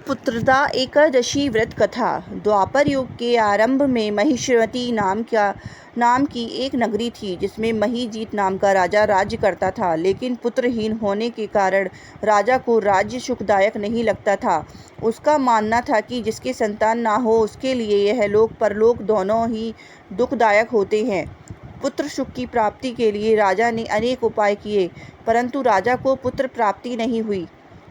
पुत्रदा एकादशी व्रत कथा। द्वापर युग के आरंभ में महिष्मती नाम की एक नगरी थी जिसमें महिजीत नाम का राजा राज्य करता था। लेकिन पुत्रहीन होने के कारण राजा को राज्य सुखदायक नहीं लगता था। उसका मानना था कि जिसके संतान ना हो उसके लिए यह लोक परलोक दोनों ही दुखदायक होते हैं। पुत्र सुख की प्राप्ति के लिए राजा ने अनेक उपाय किए, परंतु राजा को पुत्र प्राप्ति नहीं हुई।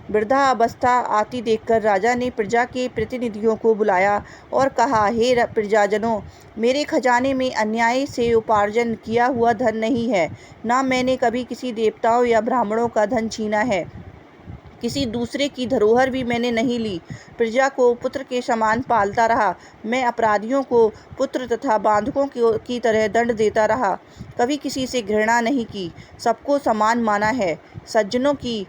वृद्धावस्था आती देखकर राजा ने प्रजा के प्रतिनिधियों को बुलाया और कहा, हे प्रजाजनों, मेरे खजाने में अन्याय से उपार्जन किया हुआ धन नहीं है। ना मैंने कभी किसी देवताओं या ब्राह्मणों का धन छीना है। किसी दूसरे की धरोहर भी मैंने नहीं ली। प्रजा को पुत्र के समान पालता रहा। मैं अपराधियों को पुत्र तथा बांधकों की तरह दंड देता रहा। कभी किसी से घृणा नहीं की, सबको समान माना है। सज्जनों की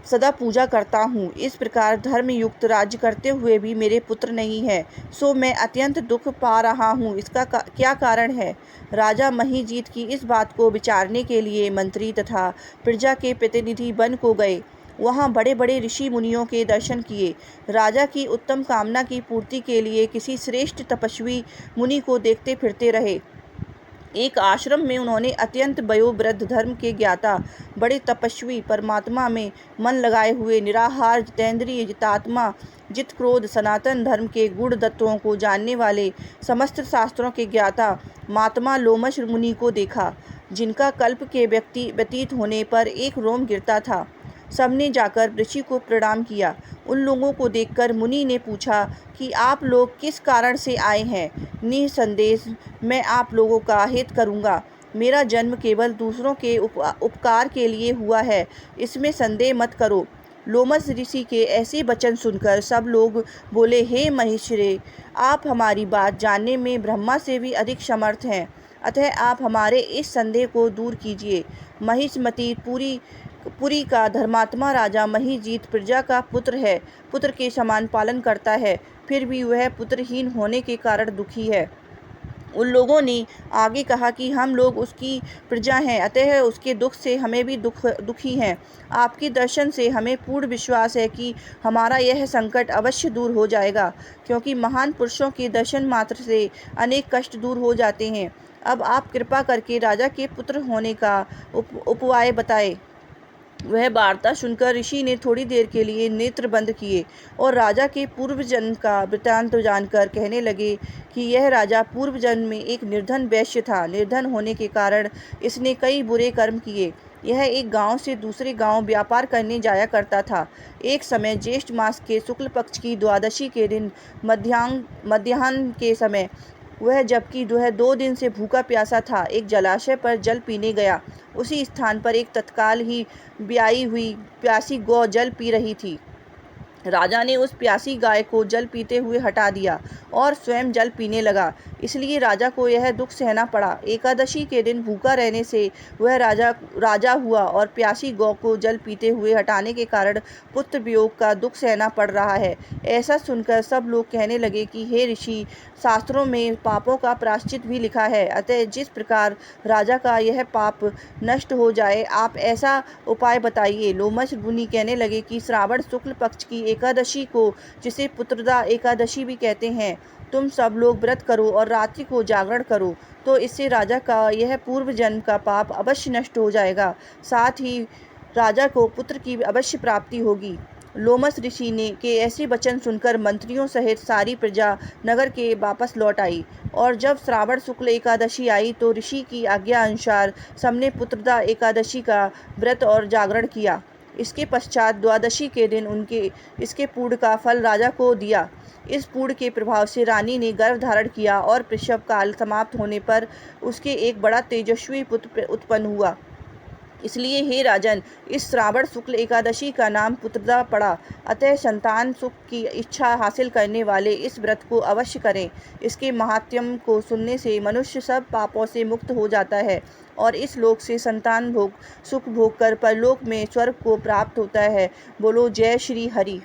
सदा पूजा करता हूँ। इस प्रकार धर्मयुक्त राज्य करते हुए भी मेरे पुत्र नहीं है, सो मैं अत्यंत दुख पा रहा हूँ। इसका क्या कारण है? राजा महिजीत की इस बात को विचारने के लिए मंत्री तथा प्रजा के प्रतिनिधि वन को गए। वहाँ बड़े बड़े ऋषि मुनियों के दर्शन किए। राजा की उत्तम कामना की पूर्ति के लिए किसी श्रेष्ठ तपस्वी मुनि को देखते फिरते रहे। एक आश्रम में उन्होंने अत्यंत वयोवृद्ध, धर्म के ज्ञाता, बड़े तपस्वी, परमात्मा में मन लगाए हुए, निराहार, जितेंद्रिय, जितात्मा, जित क्रोध, सनातन धर्म के गुण तत्वों को जानने वाले, समस्त शास्त्रों के ज्ञाता महात्मा लोमश मुनि को देखा, जिनका कल्प के व्यतीत होने पर एक रोम गिरता था। सबने जाकर ऋषि को प्रणाम किया। उन लोगों को देखकर मुनि ने पूछा कि आप लोग किस कारण से आए हैं? निसंदेह मैं आप लोगों का हित करूंगा। मेरा जन्म केवल दूसरों के उपकार के लिए हुआ है, इसमें संदेह मत करो। लोमश ऋषि के ऐसे वचन सुनकर सब लोग बोले, हे महिष्मते, आप हमारी बात जानने में ब्रह्मा से भी अधिक समर्थ हैं, अतः आप हमारे इस संदेह को दूर कीजिए। महिष्मती पुरी का धर्मात्मा राजा महिजीत प्रजा का पुत्र है, पुत्र के समान पालन करता है, फिर भी वह पुत्रहीन होने के कारण दुखी है। उन लोगों ने आगे कहा कि हम लोग उसकी प्रजा हैं, अतः उसके दुख से हमें भी दुखी हैं। आपके दर्शन से हमें पूर्ण विश्वास है कि हमारा यह संकट अवश्य दूर हो जाएगा, क्योंकि महान पुरुषों के दर्शन मात्र से अनेक कष्ट दूर हो जाते हैं। अब आप कृपा करके राजा के पुत्र होने का उपाय बताएं। वह वार्ता सुनकर ऋषि ने थोड़ी देर के लिए नेत्र बंद किए और राजा के पूर्व जन्म का वृत्तांत जानकर कहने लगे कि यह राजा पूर्व जन्म में एक निर्धन वैश्य था। निर्धन होने के कारण इसने कई बुरे कर्म किए। यह एक गांव से दूसरे गांव व्यापार करने जाया करता था। एक समय ज्येष्ठ मास के शुक्ल पक्ष की द्वादशी के दिन मध्याह्न के समय जबकि वह 2 दिन से भूखा प्यासा था, एक जलाशय पर जल पीने गया। उसी स्थान पर एक तत्काल ही ब्याई हुई प्यासी गौ जल पी रही थी। राजा ने उस प्यासी गाय को जल पीते हुए हटा दिया और स्वयं जल पीने लगा, इसलिए राजा को यह दुख सहना पड़ा। एकादशी के दिन भूखा रहने से वह राजा हुआ और प्यासी गौ को जल पीते हुए हटाने के कारण पुत्र वियोग का दुख सहना पड़ रहा है। ऐसा सुनकर सब लोग कहने लगे कि हे ऋषि, शास्त्रों में पापों का प्रायश्चित भी लिखा है, अतः जिस प्रकार राजा का यह पाप नष्ट हो जाए, आप ऐसा उपाय बताइए। लोमश मुनि कहने लगे कि श्रावण शुक्ल पक्ष की एकादशी को, जिसे पुत्रदा एकादशी भी कहते हैं, तुम सब लोग व्रत करो और रात्रि को जागरण करो, तो इससे राजा का यह पूर्व जन्म का पाप अवश्य नष्ट हो जाएगा, साथ ही राजा को पुत्र की अवश्य प्राप्ति होगी। लोमश ऋषि के ऐसे वचन सुनकर मंत्रियों सहित सारी प्रजा नगर के वापस लौट आई और जब श्रावण शुक्ल एकादशी आई तो ऋषि की आज्ञा अनुसार सबने पुत्रदा एकादशी का व्रत और जागरण किया। इसके पश्चात द्वादशी के दिन इसके पूर्ण का फल राजा को दिया। इस पूर्ण के प्रभाव से रानी ने गर्भ धारण किया और प्रसव काल समाप्त होने पर उसके एक बड़ा तेजस्वी पुत्र उत्पन्न हुआ। इसलिए हे राजन, इस श्रावण शुक्ल एकादशी का नाम पुत्रदा पड़ा। अतः संतान सुख की इच्छा हासिल करने वाले इस व्रत को अवश्य करें। इसके महात्म्य को सुनने से मनुष्य सब पापों से मुक्त हो जाता है और इस लोक से संतान सुख भोग कर परलोक में स्वर्ग को प्राप्त होता है। बोलो जय श्री हरि।